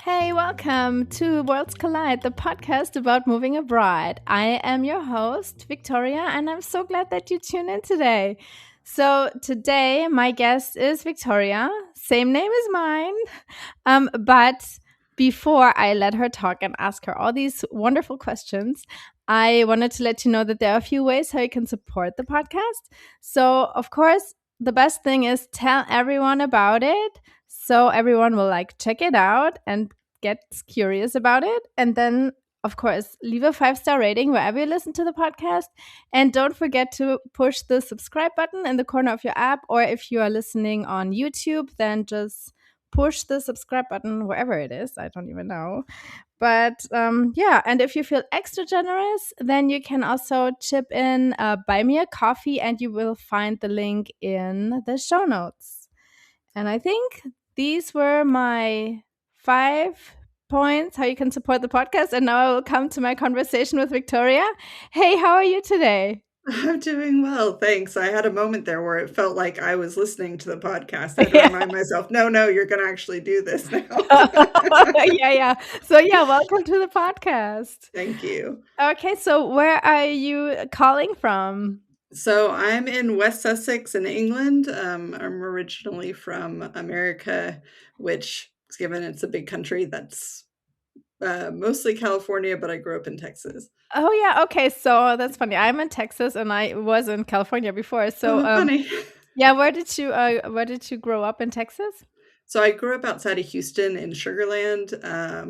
Hey, welcome to Worlds Collide, the podcast about moving abroad. I am your host, Victoria, and I'm so glad that you tune in today. So, today, my guest is Victoria, same name as mine. But before I let her talk and ask her all these wonderful questions, I wanted to let you know that there are a few ways how you can support the podcast. So, of course, the best thing is tell everyone about it so everyone will check it out and get curious about it. And then, of course, leave a 5-star rating wherever you listen to the podcast. And don't forget to push the subscribe button in the corner of your app. Or if you are listening on YouTube, then just push the subscribe button wherever it is. I don't even know. But yeah, and if you feel extra generous, then you can also chip in, buy me a coffee, and you will find the link in the show notes. And I think these were my 5 points how you can support the podcast. And now I will come to my conversation with Victoria. Hey, how are you today? I'm doing well, thanks. I had a moment there where it felt like I was listening to the podcast. I had to remind myself, no, you're going to actually do this now. Yeah. So welcome to the podcast. Thank you. Okay, so where are you calling from? So I'm in West Sussex in England. I'm originally from America, which, given it's a big country, that's mostly California, but I grew up in Texas. Oh yeah, okay. So that's funny. I'm in Texas, and I was in California before. So funny. Yeah, where did you grow up in Texas? So I grew up outside of Houston in Sugar Land,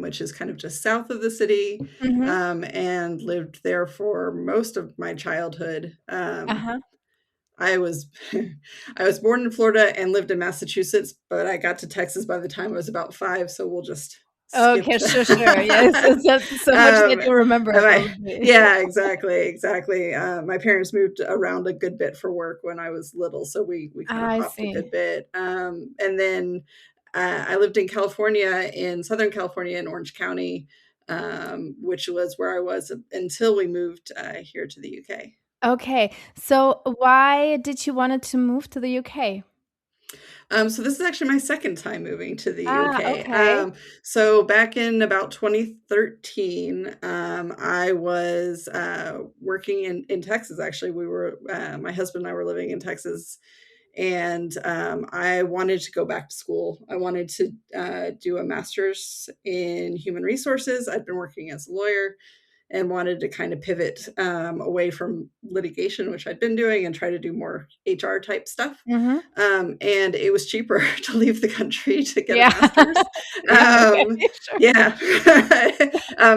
which is kind of just south of the city, and lived there for most of my childhood. I was born in Florida and lived in Massachusetts, but I got to Texas by the time I was about 5. So we'll just skip Okay, that. Sure. Yes, so much that you remember. Yeah, exactly. My parents moved around a good bit for work when I was little, so we kind of hopped a good bit. And then I lived in California, in Southern California, in Orange County, which was where I was until we moved here to the UK. Okay, so why did you want to move to the UK? So this is actually my second time moving to the UK. Okay. So back in about 2013, I was working in Texas. Actually, we were my husband and I were living in Texas, and I wanted to go back to school. I wanted to do a master's in human resources. I'd been working as a lawyer and wanted to kind of pivot away from litigation, which I'd been doing, and try to do more HR type stuff. And it was cheaper to leave the country to get a master's.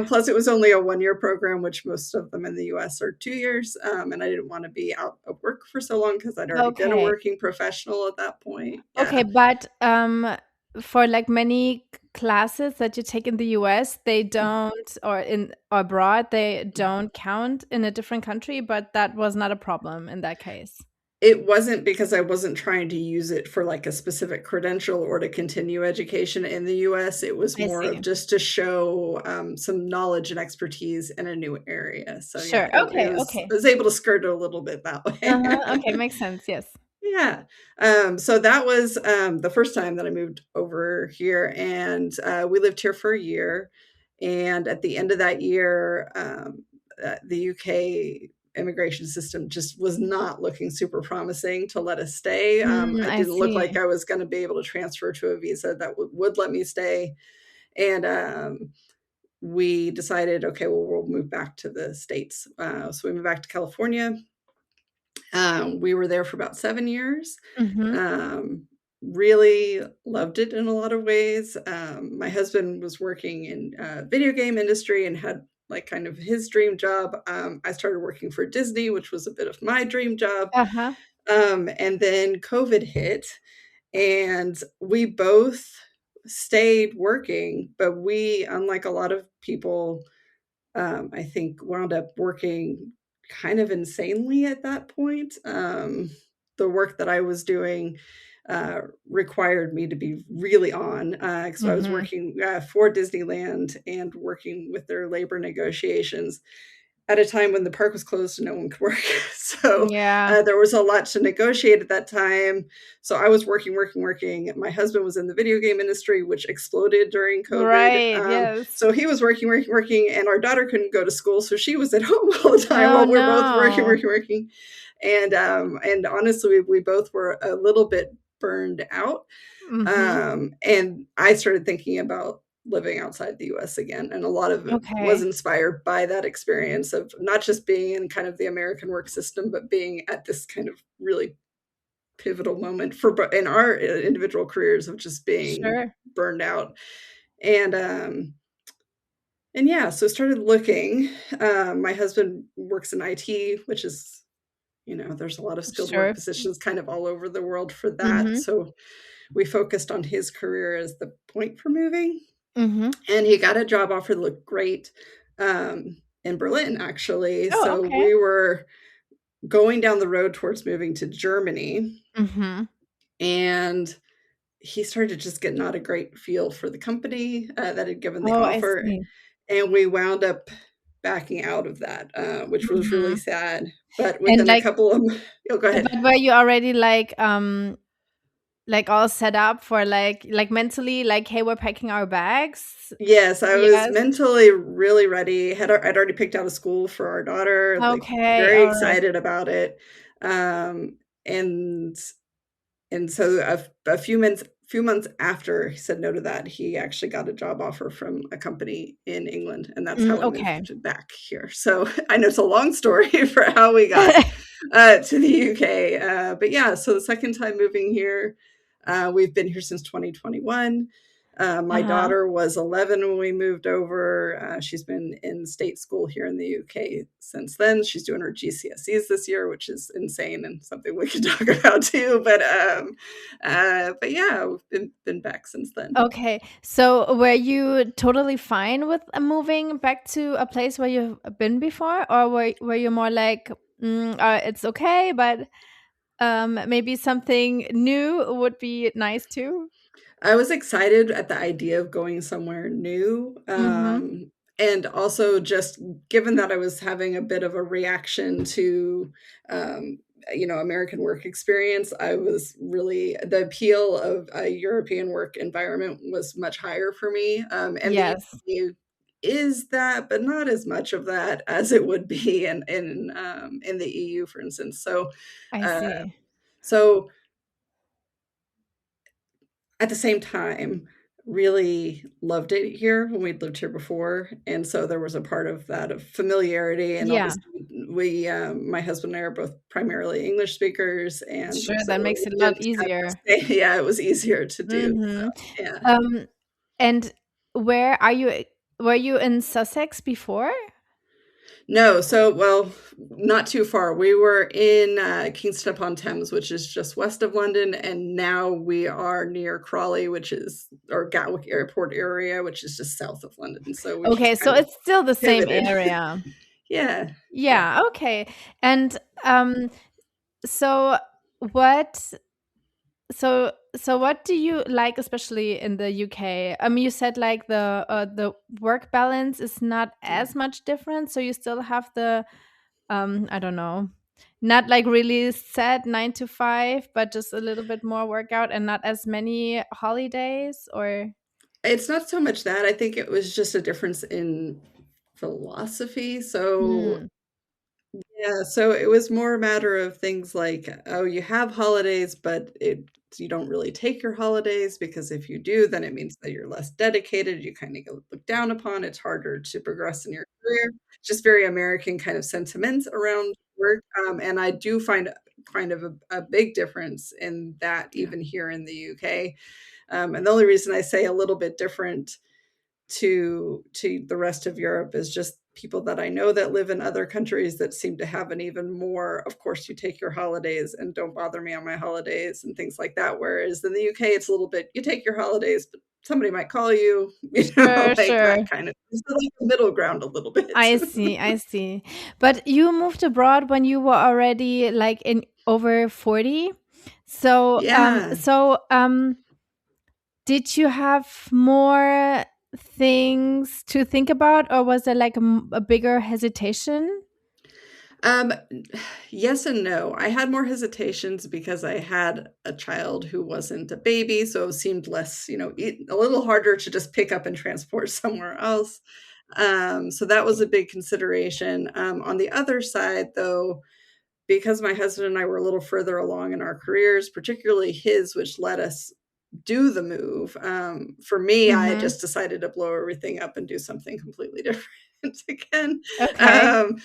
Plus, it was only a 1-year program, which most of them in the US are 2 years. And I didn't want to be out of work for so long because I'd already been a working professional at that point. Okay, but for many classes that you take in the US, they don't, or abroad, they don't count in a different country, but that was not a problem in that case. It wasn't, because I wasn't trying to use it for a specific credential or to continue education in the US. It was more of just to show some knowledge and expertise in a new area. So sure. I was able to skirt it a little bit that way. Okay, makes sense. Yes. Yeah. So that was the first time that I moved over here, and we lived here for a year. And at the end of that year, the UK immigration system just was not looking super promising to let us stay. It didn't look like I was going to be able to transfer to a visa that would let me stay. And we decided, okay, well, we'll move back to the States. So we moved back to California. We were there for about 7 years. Really loved it in a lot of ways. My husband was working in video game industry and had kind of his dream job. I started working for Disney, which was a bit of my dream job. And then COVID hit, and we both stayed working, but we, unlike a lot of people, I think, wound up working kind of insanely at that point. The work that I was doing required me to be really on. So I was working for Disneyland and working with their labor negotiations. at a time when the park was closed and no one could work. So Yeah. there was a lot to negotiate at that time. So I was working, working, working. My husband was in the video game industry, which exploded during COVID. Right. Yes. So he was working, working, working, and our daughter couldn't go to school, so she was at home all the time Oh while we are both working, no. working, working. And honestly, we both were a little bit burned out. Mm-hmm. And I started thinking about living outside the US again. And a lot of it was Okay. inspired by that experience of not just being in kind of the American work system, but being at this kind of really pivotal moment for in our individual careers of just being Sure. burned out. And and yeah, so started looking. My husband works in IT, which is, there's a lot of skilled work Sure. positions kind of all over the world for that. Mm-hmm. So we focused on his career as the point for moving. Mm-hmm. And he got a job offer that looked great in Berlin, actually. Oh, So okay. we were going down the road towards moving to Germany, Mm-hmm. and he started to just get not a great feel for the company that had given the Oh, I offer. see. And we wound up backing out of that, which was really Mm-hmm. sad. But And within a like, couple of, oh, go ahead. but were you already like all set up for like mentally, like, hey, we're packing our bags? Yes, I was Yes. mentally really ready. I'd already picked out a school for our daughter, like, Okay. very All right. excited about it. Um, and so a few months after he said no to that, he actually got a job offer from a company in England, and that's how we Okay. moved back here. So I know it's a long story for how we got to the UK. But yeah, so the second time moving here, we've been here since 2021. My Uh-huh. daughter was 11 when we moved over. She's been in state school here in the UK since then. She's doing her GCSEs this year, which is insane and something we could talk about too. But yeah, we've been back since then. Okay. So were you totally fine with moving back to a place where you've been before, or were you more like, it's okay, but maybe something new would be nice too? I was excited at the idea of going somewhere new, Mm-hmm. and also just given that I was having a bit of a reaction to, American work experience, I was really the appeal of a European work environment was much higher for me, and the Yes, UK is that, but not as much of that as it would be in the EU, for instance. I Uh, see. so at the same time, really loved it here when we'd lived here before, and so there was a part of that of familiarity, and Yeah, obviously my husband and I are both primarily English speakers, and sure. so That makes it it a lot did kind of easier. stay yeah, it was easier to do, Mm-hmm. so, yeah. And where are you? Were you in Sussex before? No, so well, not too far. We were in, Kingston upon Thames, which is just west of London, and now we are near Crawley, which is or Gatwick Airport area, which is just south of London, so we just Okay, so kind of it's still the same pivoted. area. Yeah, yeah. Yeah, okay. And so what so what do you like especially in the UK? You said like the work balance is not as much different, so you still have the I don't know, not like really set 9 to 5, but just a little bit more workout and not as many holidays or It's not so much that, I think it was just a difference in philosophy, Hmm, yeah, so it was more a matter of things like, oh, you have holidays, but you don't really take your holidays because if you do, then it means that you're less dedicated. You kind of get looked down upon. It's harder to progress in your career. Just very American kind of sentiment around work. And I do find kind of a big difference in that yeah. even here in the UK. And the only reason I say a little bit different to the rest of Europe is just people that I know that live in other countries that seem to have an even more, of course, you take your holidays and don't bother me on my holidays and things like that. Whereas in the UK, it's a little bit, you take your holidays, but somebody might call you, Sure, like sure. that kind of, it's like the middle ground a little bit. I see, I see. But you moved abroad when you were already like in over 40. So, Yeah. did you have more things to think about, or was there like a bigger hesitation? Um, yes and no. I had more hesitations because I had a child who wasn't a baby, so it seemed less, a little harder to just pick up and transport somewhere else. So that was a big consideration. On the other side, though, because my husband and I were a little further along in our careers, particularly his, which let us do the move. For me, I Mm-hmm. just decided to blow everything up and do something completely different again. Okay. Um,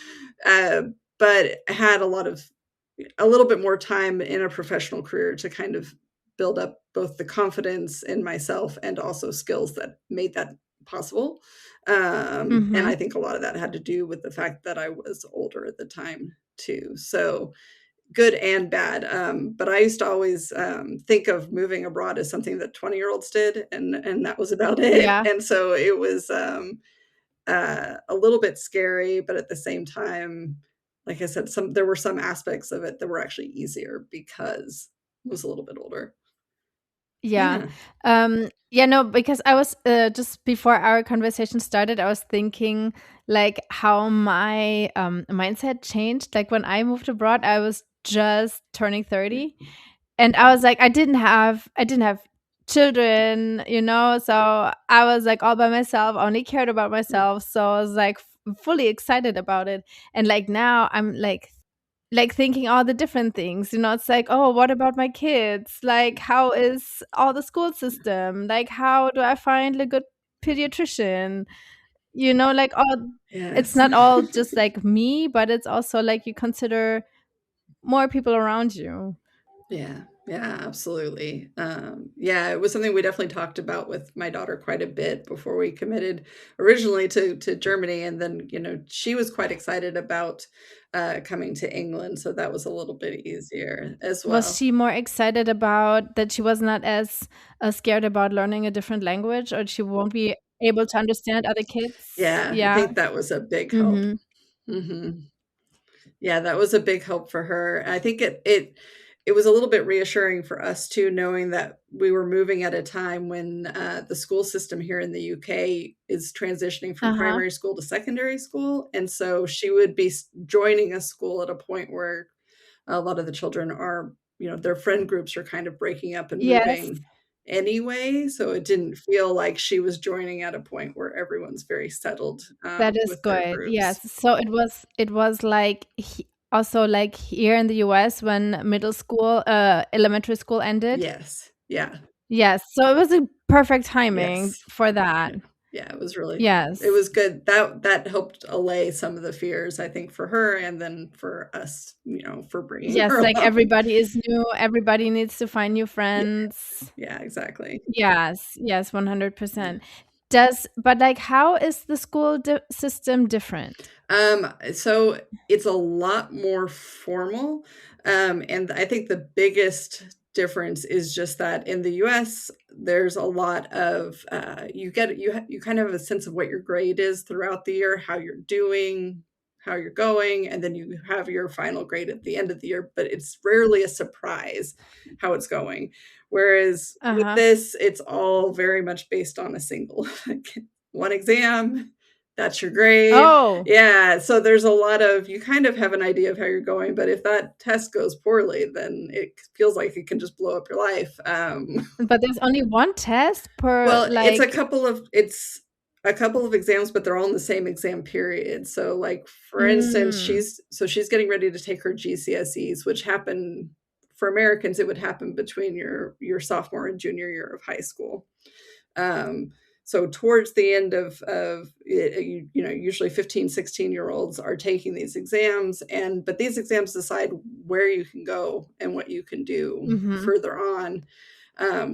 uh, but had a little bit more time in a professional career to kind of build up both the confidence in myself and also skills that made that possible. And Mm-hmm. I think a lot of that had to do with the fact that I was older at the time too. So good and bad. But I used to always think of moving abroad as something that 20-year-olds did, and that was about it. Yeah. And so it was a little bit scary, but at the same time, like I said, there were some aspects of it that were actually easier because I was a little bit older. Yeah. Yeah. Yeah, no, because I was just before our conversation started, I was thinking like how my mindset changed. Like when I moved abroad, I was just turning 30, and I was like I didn't have children, so I was like all by myself, only cared about myself, so I was like fully excited about it. And like now I'm like thinking all the different things, it's like, oh, what about my kids, like how is all the school system, like how do I find a good pediatrician, like all. It's Yes. not all just like me, but it's also like you consider more people around you. Yeah, yeah, absolutely. Yeah, it was something we definitely talked about with my daughter quite a bit before we committed originally to Germany, and then she was quite excited about coming to England, so that was a little bit easier as Was well. she more excited about that she was not as scared about learning a different language, or she won't be able to understand other kids? Yeah, I Yeah. think that was a big help. Mhm. Hmm. Yeah, that was a big help for her. I think it was a little bit reassuring for us too, knowing that we were moving at a time when the school system here in the UK is transitioning from Uh-huh. primary school to secondary school, and so she would be joining a school at a point where a lot of the children are, their friend groups are kind of breaking up and Yes, moving anyway. So it didn't feel like she was joining at a point where everyone's very settled that is with their good. groups. Yes. So it was like also like here in the US when middle school, elementary school ended. Yes. Yeah. Yes. So it was a perfect timing Yes. for that. Yeah. Yeah, it Yes. was good. That helped allay some of the fears, I think, for her and then for us, for bringing Yes, her like along. everybody is new, everybody needs to find new Yeah. friends. Yeah, exactly. Yes, yes, Yeah. 100%. But, like, how is the school system different? So it's a lot more formal. And I think the biggest difference is just that in the US, there's a lot of you kind of have a sense of what your grade is throughout the year, how you're doing, how you're going, and then you have your final grade at the end of the year, but it's rarely a surprise how it's going. Whereas with Uh-huh. this, it's all very much based on a single one exam, that's your grade. Oh, Yeah, so there's a lot of you kind of have an idea of how you're going, but if that test goes poorly, then it feels like it can just blow up your life. but there's only 1 test per, Well, like. it's a couple of exams, but they're all in the same exam period. So, like for instance, Mm, she's getting ready to take her GCSEs, which happen for Americans. It would happen between your sophomore and junior year of high school. Um, so towards the end of it, usually 15, 16-year-olds are taking these exams, but these exams decide where you can go and what you can do mhm, further on,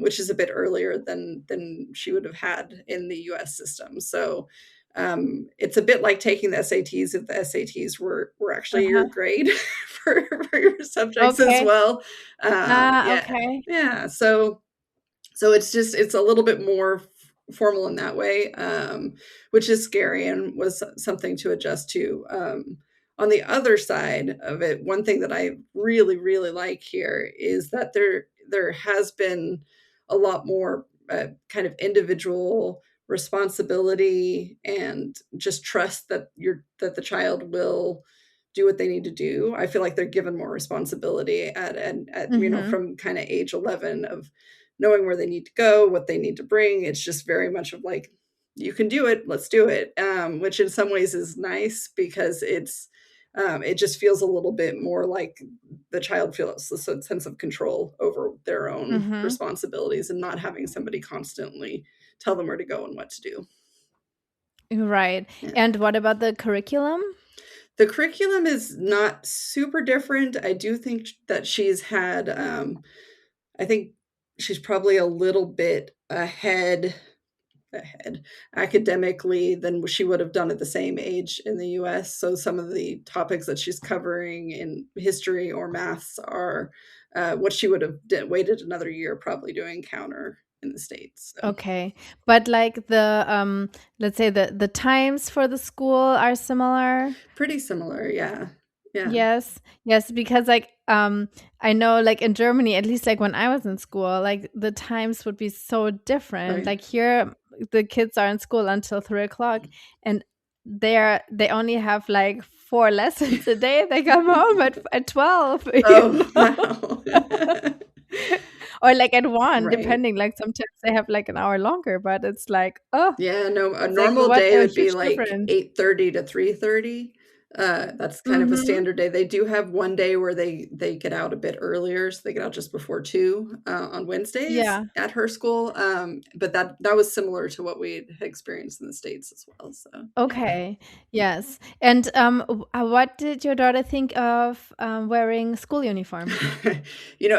which is a bit earlier than she would have had in the US system. So it's a bit like taking the SATs if the SATs were actually your uh-huh, grade for your subjects as okay. well. Ah, Yeah, okay. yeah. So it's a little bit more formal in that way, which is scary and was something to adjust to. On the other side of it, one thing that I really really like here is that there has been a lot more kind of individual responsibility and just trust that the child will do what they need to do. I feel like they're given more responsibility at Mhm. from kind of age 11 of knowing where they need to go, what they need to bring. It's just very much of like, you can do it, let's do it, which in some ways is nice because it just feels a little bit more like the child feels a sense of control over their own Mhm. responsibilities and not having somebody constantly tell them where to go and what to do. Right. Yeah. And what about the curriculum? The curriculum is not super different. I do think that she's had, I think she's probably a little bit ahead academically than she would have done at the same age in the US. So some of the topics that she's covering in history or maths are what she would have waited another year probably to encounter in the States. So Okay. But like let's say the times for the school are similar? pretty similar, yeah. Yeah, Yes. Yes, because like I know like in Germany, at least like when I was in school, like the times would be so different. right. Like here the kids are in school until 3 o'clock and they only have like 4 lessons a day. They come home at 12, Oh, wow. Or like at 1, Right. depending. Like sometimes they have like an hour longer, but it's like, oh, Yeah, no, a it's like normal what day a would be huge like difference. 8:30 to 3:30. That's kind of a Mhm. standard day. They do have one day where they get out a bit earlier, so they get out just before 2, on Wednesdays Yeah. at her school, but that was similar to what we had experienced in the States as well, so, yeah. Okay. Yes. And what did your daughter think of wearing school uniform?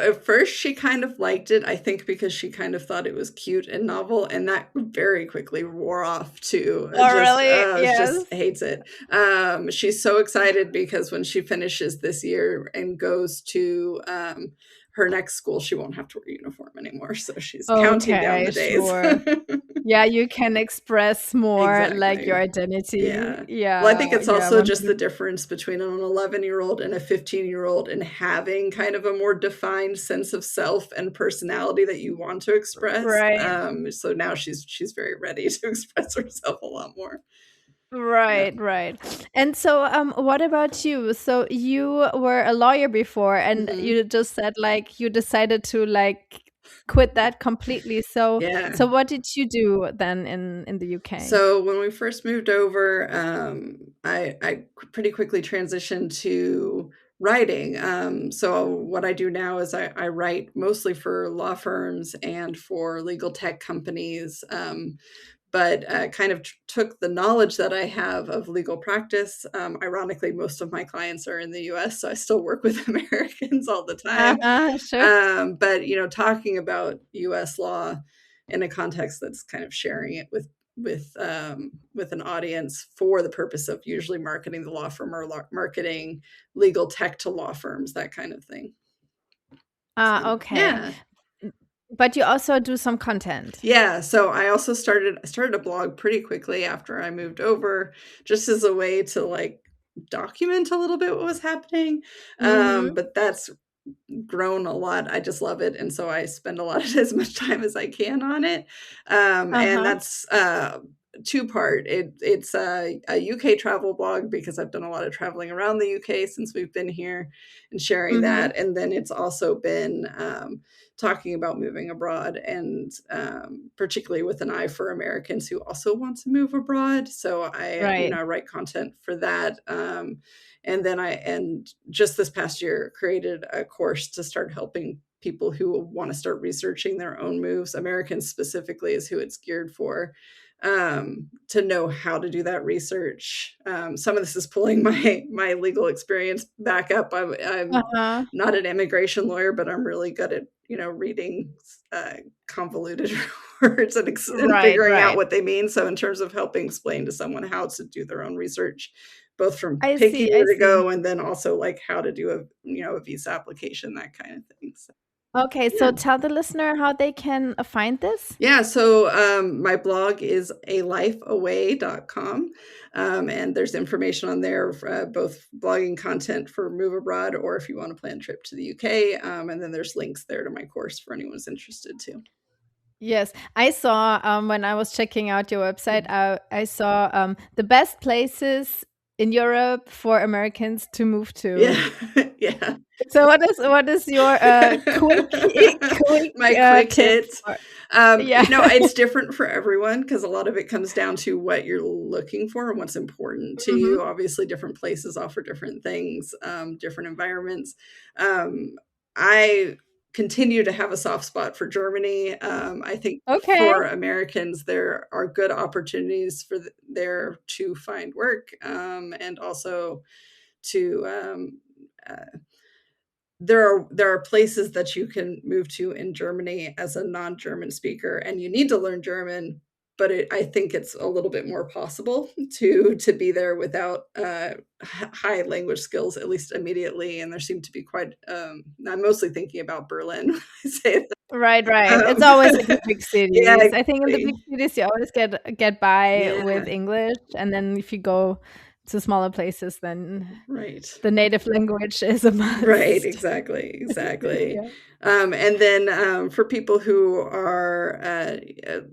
At first she kind of liked it, I think because she kind of thought it was cute and novel, and that very quickly wore off to Oh, really? just Yes. hates it. She's so excited because when she finishes this year and goes to her next school, she won't have to wear a uniform anymore. So she's counting down Okay, the days. sure. Yeah, you can express more like your Exactly. identity. Yeah. Well, I Yeah, think it's yeah, also just the 100. difference between an 11-year-old and a 15-year-old and having kind of a more defined sense of self and personality that you want to express. Right. So now she's very ready to express herself a lot more. Yeah. Right, right. And so, what about you? So you were a lawyer before, and Mhm. you just said like you decided to like quit that completely. So, Yeah. so what did you do then in the UK? So when we first moved over, I pretty quickly transitioned to writing. So what I do now is I write mostly for law firms and for legal tech companies. But kind of took the knowledge that I have of legal practice. Ironically, most of my clients are in the US, so I still work with Americans all the time. Uh-huh, sure. But talking about US law in a context that's kind of sharing it with an audience for the purpose of usually marketing the law firm or marketing legal tech to law firms, that kind of thing. So Ah, okay. yeah. M But you also do some content. Yeah, so I started a blog pretty quickly after I moved over, just as a way to, like, document a little bit what was happening, Mhm. but that's grown a lot. I just love it, and so I spend a lot of as much time as I can on it, and Uh-huh. that's, two-part. It's a UK travel blog because I've done a lot of traveling around the UK since we've been here and sharing Mhm. that, and then it's also been, talking about moving abroad and, particularly with an eye for Americans who also want to move abroad, so Right. I write content for that, and just this past year created a course to start helping people who want to start researching their own moves. Americans specifically is who it's geared for, to know how to do that research. Some of this is pulling my legal experience back up. I'm Uh-huh. not an immigration lawyer, but I'm really good at reading convoluted words and Right, figuring out right. what they mean. So in terms of helping explain to someone how to do their own research, both from I picking see, I where to see. go and then also like how to do a visa application, that kind of thing. So Okay, yeah. so tell the listener how they can find this. Yeah, so my blog is alifeaway.com. And there's information on there for both blogging content for move abroad or if you want to plan a trip to the UK. And then there's links there to my course for anyone who's interested too. Yes, I saw when I was checking out your website, Mhm. I saw the best places in Europe for Americans to move to. Yeah, yeah. So what is your quick My quick tip hit. for yeah. It's different for everyone because a lot of it comes down to what you're looking for and what's important to Mhm. you. Obviously, different places offer different things, different environments. I continue to have a soft spot for Germany. I think Okay. for Americans, there are good opportunities for there to find work, and also to there are places that you can move to in Germany as a non-German speaker, and you need to learn German, but I think it's a little bit more possible to be there without high language skills, at least immediately. And there seem to be quite. I'm mostly thinking about Berlin when I say that. Right, right. It's Um, always like the big yeah, cities. I think in the big exactly. cities you always get by Yeah, with English, and then if you go to smaller places, then right. the native language is a Right, must. exactly, exactly. Yeah. And then for people who are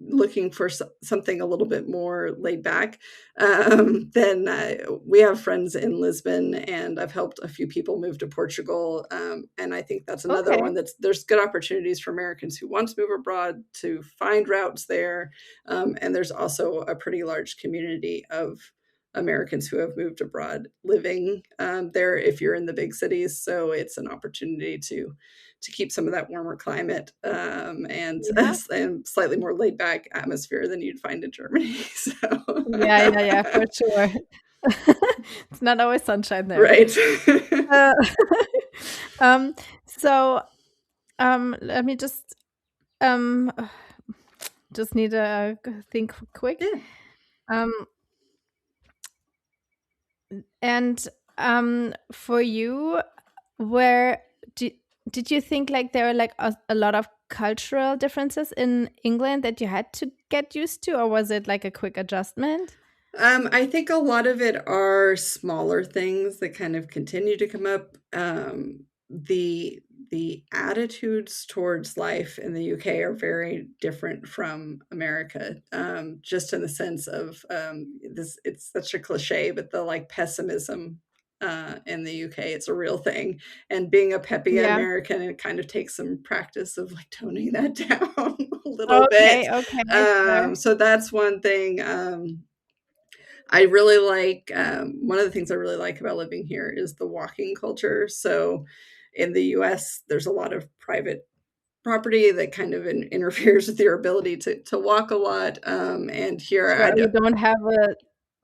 looking for something a little bit more laid back, then we have friends in Lisbon, and I've helped a few people move to Portugal. And I think that's another Okay. one there's good opportunities for Americans who want to move abroad to find routes there. And there's also a pretty large community of Americans who have moved abroad living there if you're in the big cities. So it's an opportunity to keep some of that warmer climate Yeah. and slightly more laid back atmosphere than you'd find in Germany. So Yeah, yeah, yeah, for sure. It's not always sunshine there. right. Uh, um, so, let me um, just need to think quick. Yeah. Um, and for you, where did did you think like there were like a lot of cultural differences in England that you had to get used to, or was it like a quick adjustment? I think a lot of it are smaller things that kind of continue to come up. The attitudes towards life in the UK are very different from America, just in the sense of this. It's such a cliche, but the like pessimism in the UK, it's a real thing. And being a peppy Yeah. American, it kind of takes some practice of like toning that down a little bit. Okay, okay, sure. So that's one thing. I really like one of the things I really like about living here is the walking culture. So in the US, there's a lot of private property that kind of interferes with your ability to walk a lot. And here Sure,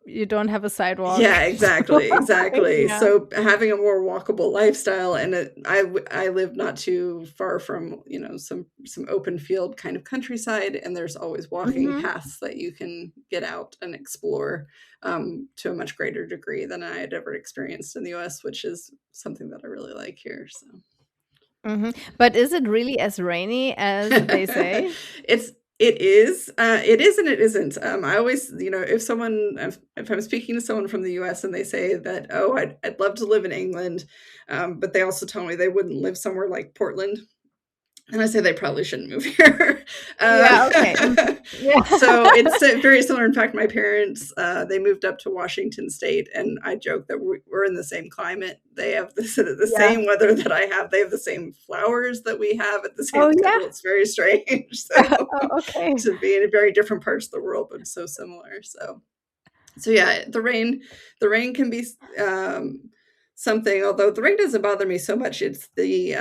you don't have a sidewalk. yeah, exactly, exactly. Yeah. So having a more walkable lifestyle, and I live not too far from some open field kind of countryside, and there's always walking Mhm. paths that you can get out and explore to a much greater degree than I had ever experienced in the U.S., which is something that I really like here. So. Mhm. But is it really as rainy as they say? It is and it isn't. I always, if I'm speaking to someone from the US and they say that, oh, I'd love to live in England, but they also tell me they wouldn't live somewhere like Portland. And I say they probably shouldn't move here. Uh, Yeah, okay. Yeah. so it's very similar. In fact, my parents, they moved up to Washington State, and I joke that we're in the same climate. They have the Yeah. same weather that I have. They have the same flowers that we have at the same Oh, yeah? schedule. It's very strange. So Oh, okay. to be in very different parts of the world, but so similar. So yeah, the rain can be something. Although the rain doesn't bother me so much, it's the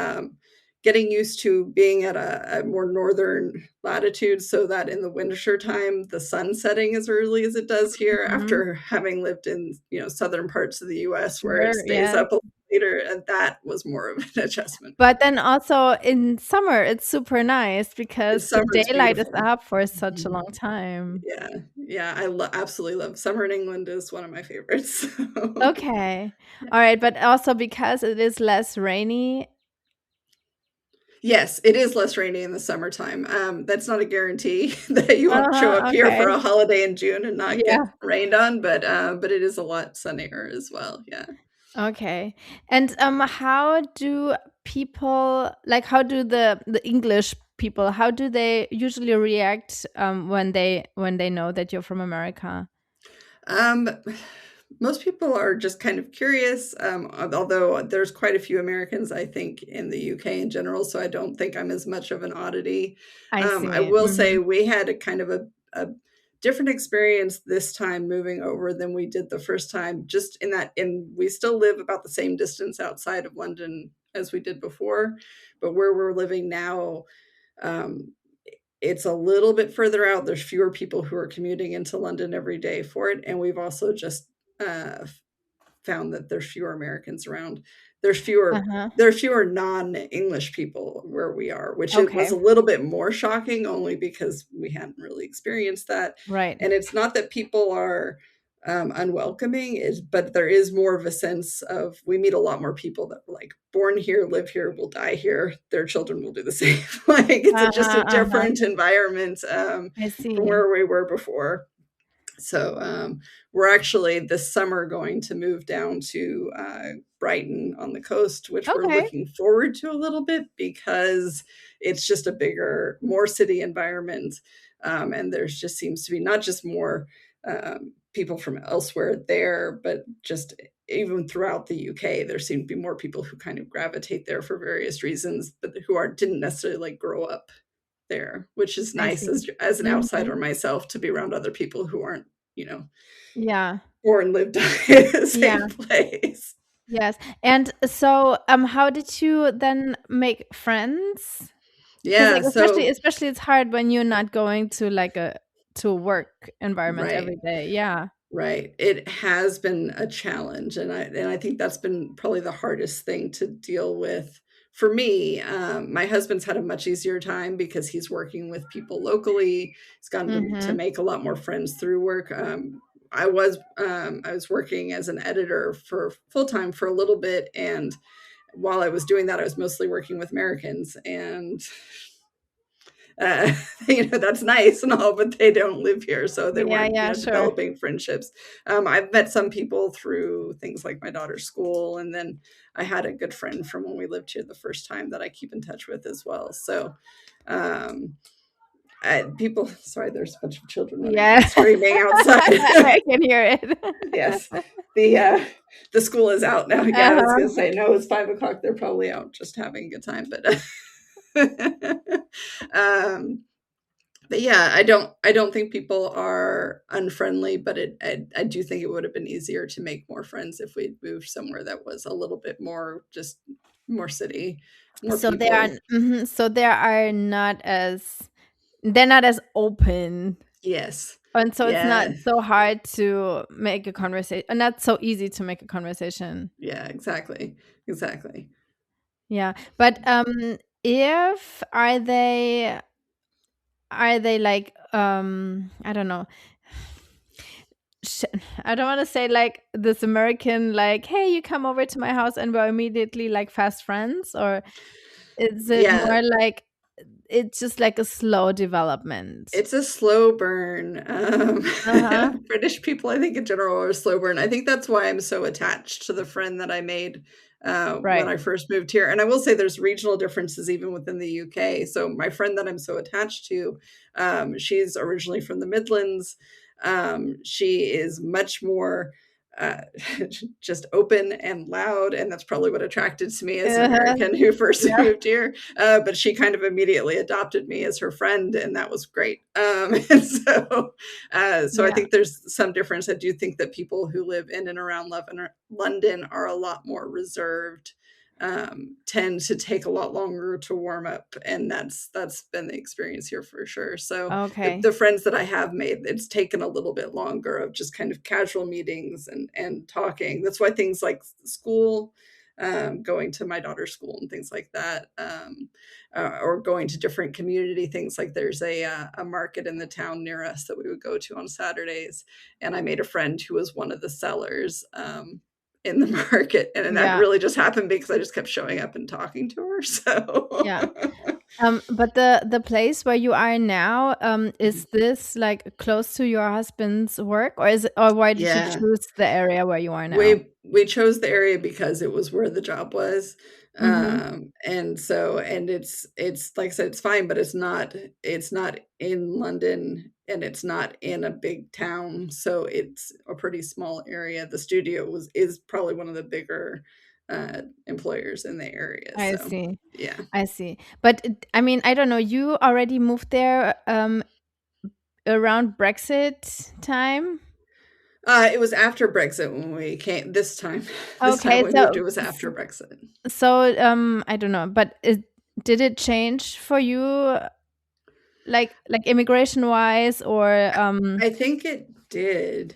getting used to being at a more northern latitude, so that in the winter time the sun setting as early as it does here. Mhm. After having lived in southern parts of the U.S. where it Sure, stays yes. up a little later, and that was more of an adjustment. But then also in summer, it's super nice In because the summer, it's daylight is beautiful. up for such a Mhm. long time. Yeah, yeah, absolutely love summer in England is one of my favorites. So, Okay. yeah. Alright, but also because it is less rainy. Yes, it is less rainy in the summertime. That's not a guarantee that you won't show up Uh-huh, here for okay. a holiday in June and not get Yeah. rained on, but it is a lot sunnier as well. Yeah. Okay. And how do people like how do the English people how do they usually react when they know that you're from America? Um, most people are just kind of curious, although there's quite a few Americans, I think, in the UK in general, so I don't think I'm as much of an oddity. I I see. will say we had a kind of a different experience this time moving over than we did the first time, just in that we still live about the same distance outside of London as we did before, but where we're living now, um, it's a little bit further out. There's fewer people who are commuting into London every day for it, and we've also just uh, found that there's fewer Americans around. There's fewer Uh-huh. there's fewer non-English people where we are, which it was Okay. a little bit more shocking only because we hadn't really experienced that. Right. And it's not that people are unwelcoming, but there is more of a sense of we meet a lot more people that were like born here, live here, will die here. Their children will do the same. Like it's just Uh-huh, a uh-huh. different environment I from see. where we were before. So we're actually this summer going to move down to Brighton on the coast, which we're Okay. looking forward to a little bit because it's just a bigger, more city environment. And there's just seems to be not just more people from elsewhere there, but just even throughout the UK, there seem to be more people who kind of gravitate there for various reasons, but who didn't necessarily like grow up there, which is I nice see. as an Mhm. outsider myself to be around other people who aren't, you know, Yeah. born, lived in the same Yeah. place. Yes. And so, how did you then make friends? Because Yeah, like, especially so especially it's hard when you're not going to like a work environment every right. day. Yeah. Right. It has been a challenge, and I think that's been probably the hardest thing to deal with for me. My husband's had a much easier time because he's working with people locally. He's gotten to Mhm. make a lot more friends through work. I was working as an editor for full time for a little bit, and while I was doing that, I was mostly working with Americans, and that's nice and all, but they don't live here, so they Yeah, weren't, yeah, sure. developing friendships. I've met some people through things like my daughter's school, and then I had a good friend from when we lived here the first time that I keep in touch with as well. So, um, people, sorry, there's a bunch of children running Yeah. around screaming outside. I can hear it. Yes, the the school is out now. Yeah, I was Uh-huh. gonna say no. It's 5 o'clock. They're probably out just having a good time, but um, but yeah, I don't think people are unfriendly, but I do think it would have been easier to make more friends if we'd moved somewhere that was a little bit more just more city, more So they are people. so they are not as they're not as open. Yes. And so it's not Yeah. so hard to make a conversation, and not so easy to make a conversation. Yeah, exactly. Exactly. Yeah. But if are they like I don't know. sh- I don't want to say like this American like, hey, you come over to my house and we're immediately like fast friends, or is it Yeah, more like it's just like a slow development? it's a slow burn. Uh-huh. British people, I think in general, are a slow burn. I think that's why I'm so attached to the friend that I made when Right. I first moved here. And I will say there's regional differences even within the UK. So my friend that I'm so attached to, she's originally from the Midlands. She is much more uh, just open and loud, and that's probably what attracted to me as an Uh-huh. American who first Yeah. moved here. But she kind of immediately adopted me as her friend, and that was great. And so I Yeah. think there's some difference. I do think that people who live in and around London are a lot more reserved, tend to take a lot longer to warm up, and that's been the experience here for sure. So Okay. the friends that I have made, it's taken a little bit longer of just kind of casual meetings and talking. That's why things like school, going to my daughter's school and things like that, or going to different community things. Like there's a market in the town near us that we would go to on Saturdays, and I made a friend who was one of the sellers. In the market, and that Yeah. really just happened because I just kept showing up and talking to her. So Yeah. But the place where you are now, is this like close to your husband's work, or is it, or why did you yeah, choose the area where you are now? we chose the area because it was where the job was. Mhm. And it's like I said, it's fine, but it's not in London, and it's not in a big town, so it's a pretty small area. The studio was is probably one of the bigger employers in the area. I So see. yeah. I see. But I mean, I don't know. You already moved there around Brexit time? It was after Brexit when we came this time. This time Okay, we moved, it was after Brexit. I don't know, but did it change for you, like immigration wise, or I think it did.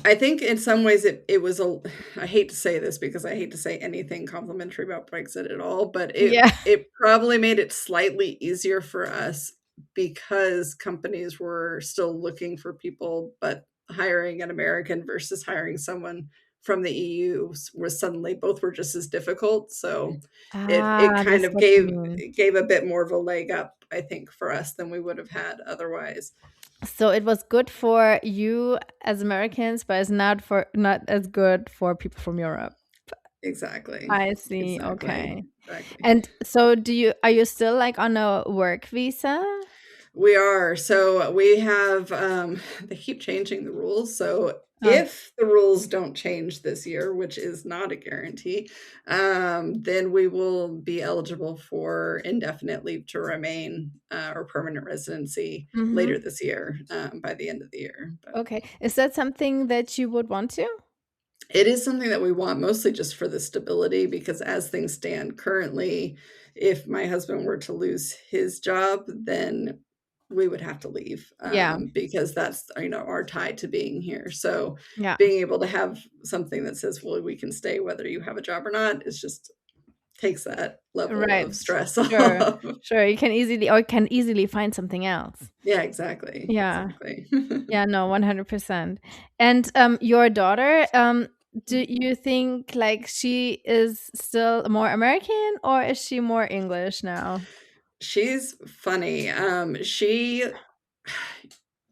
I think in some ways it was a I hate to say this because I hate to say anything complimentary about Brexit at all, but yeah. it probably made it slightly easier for us because companies were still looking for people, but hiring an American versus hiring someone from the EU was suddenly both were just as difficult. So it Ah, kind that's of what you mean. gave a bit more of a leg up, I think, for us than we would have had otherwise. So it was good for you as Americans, but it's not as good for people from Europe. Exactly. I see. Exactly. Okay. Exactly. And so are you still like on a work visa? We are. So we have, they keep changing the rules. So Oh, if the rules don't change this year, which is not a guarantee, then we will be eligible for indefinite leave to remain or permanent residency mhm. later this year, by the end of the year. But Okay. Is that something that you would want to? it is something that we want mostly just for the stability because as things stand currently, if my husband were to lose his job, then we would have to leave, Yeah. because that's, our tie to being here. So Yeah. being able to have something that says, well, we can stay whether you have a job or not is just takes that level Right. of stress Sure. off. Sure. You can easily find something else. Yeah, exactly. Yeah. Exactly. Yeah, no, 100%. And your daughter, do you think like she is still more American or is she more English now? She's funny.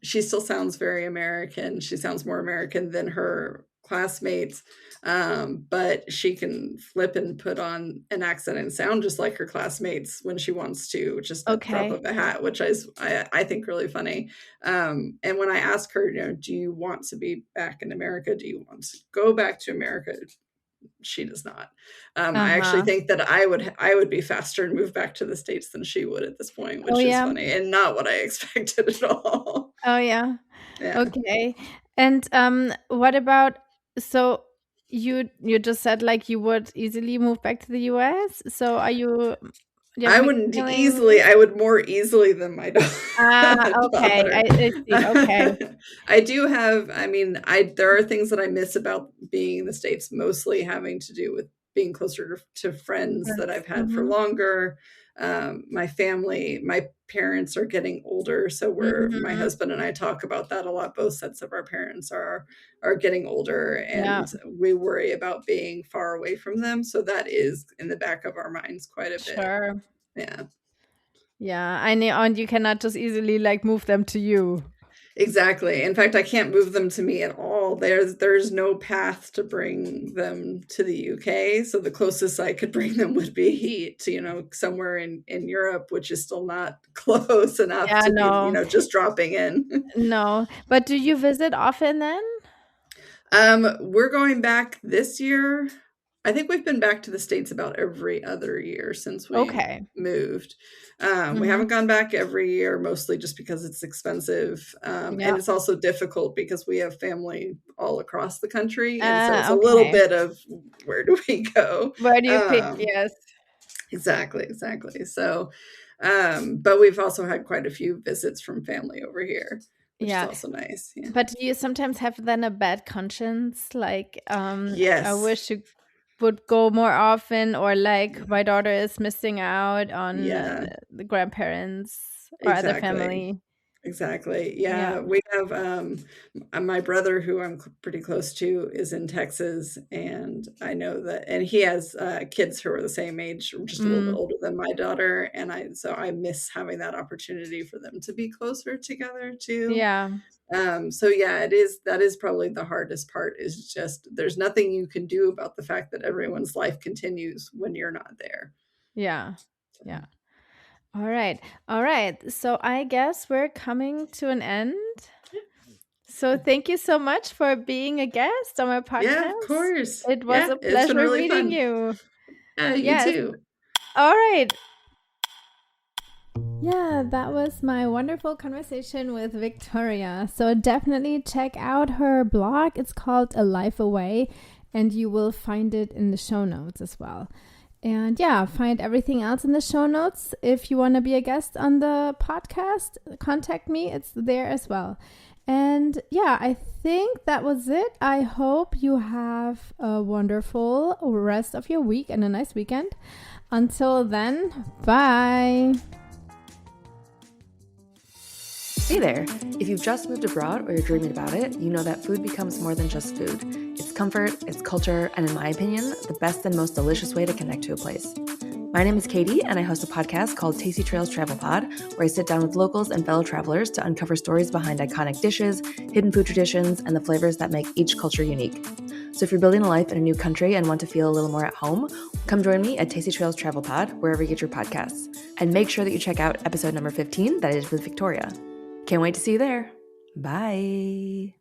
She still sounds very American. She sounds more American than her classmates, but she can flip and put on an accent and sound just like her classmates when she wants to, just at the drop Okay. of a hat, which I think really funny. And when I ask her, do you want to be back in America? Do you want to go back to America? She does not. I actually Uh-huh. think that I would be faster and move back to the States than she would at this point, Oh which is yeah. funny and not what I expected at all. Oh yeah. Yeah. Okay. And what about, so you just said like you would easily move back to the US. So do you have I mixed wouldn't feelings? easily I would more easily than my Ah, okay. daughter. I see. Okay. I do have I mean, I there are things that I miss about being in the States, mostly having to do with being closer to friends that Friends. I've had for Mhm. longer. My family, my parents are getting older, so my Mhm. husband and I talk about that a lot. Both sets of our parents are getting older, Yeah, and we worry about being far away from them. So that is in the back of our minds quite a bit. sure. Yeah. Yeah, I know, and you cannot just easily like move them to you. Exactly. In fact, I can't move them to me at all. There's no path to bring them to the UK. So the closest I could bring them would be to, somewhere in Europe, which is still not close enough Yeah, to be, no, just dropping in. no. But do you visit often then? We're going back this year. I think we've been back to the States about every other year since we Okay. moved. We Mhm. haven't gone back every year, mostly just because it's expensive. And Yeah. it's also difficult because we have family all across the country. And so it's a little Okay. bit of where do we go? Where do you pick? Um, Yes. exactly, exactly. So, but we've also had quite a few visits from family over here, which is Yeah. also nice. Yeah. But do you sometimes have then a bad conscience? Like, I Yes. wish you would go more often, or like my daughter is missing out on Yeah, the grandparents or other exactly. family. Exactly. Yeah. Yeah, we have, my brother who I'm pretty close to is in Texas, and I know that, and he has, kids who are the same age, just a little bit Mm, older than my daughter, and I miss having that opportunity for them to be closer together too. yeah. So yeah, that is probably the hardest part, is just there's nothing you can do about the fact that everyone's life continues when you're not there. Yeah. So, Yeah. All right. All right. So I guess we're coming to an end. So thank you so much for being a guest on my yeah, of podcast. course. It was Yeah, a it's been pleasure really meeting fun. you. You Yes. too. All right. Yeah, that was my wonderful conversation with Victoria. So definitely check out her blog. It's called A Life Away, and you will find it in the show notes as well. And yeah, find everything else in the show notes. If you want to be a guest on the podcast, contact me. It's there as well. And yeah, I think that was it. I hope you have a wonderful rest of your week and a nice weekend. Until then, bye. Hey there! If you've just moved abroad or you're dreaming about it, you know that food becomes more than just food. It's comfort, it's culture, and in my opinion, the best and most delicious way to connect to a place. My name is Katie, and I host a podcast called Tasty Trails Travel Pod, where I sit down with locals and fellow travelers to uncover stories behind iconic dishes, hidden food traditions, and the flavors that make each culture unique. So if you're building a life in a new country and want to feel a little more at home, come join me at Tasty Trails Travel Pod, wherever you get your podcasts. And make sure that you check out episode number 15, that is with Victoria. Can't wait to see you there. Bye.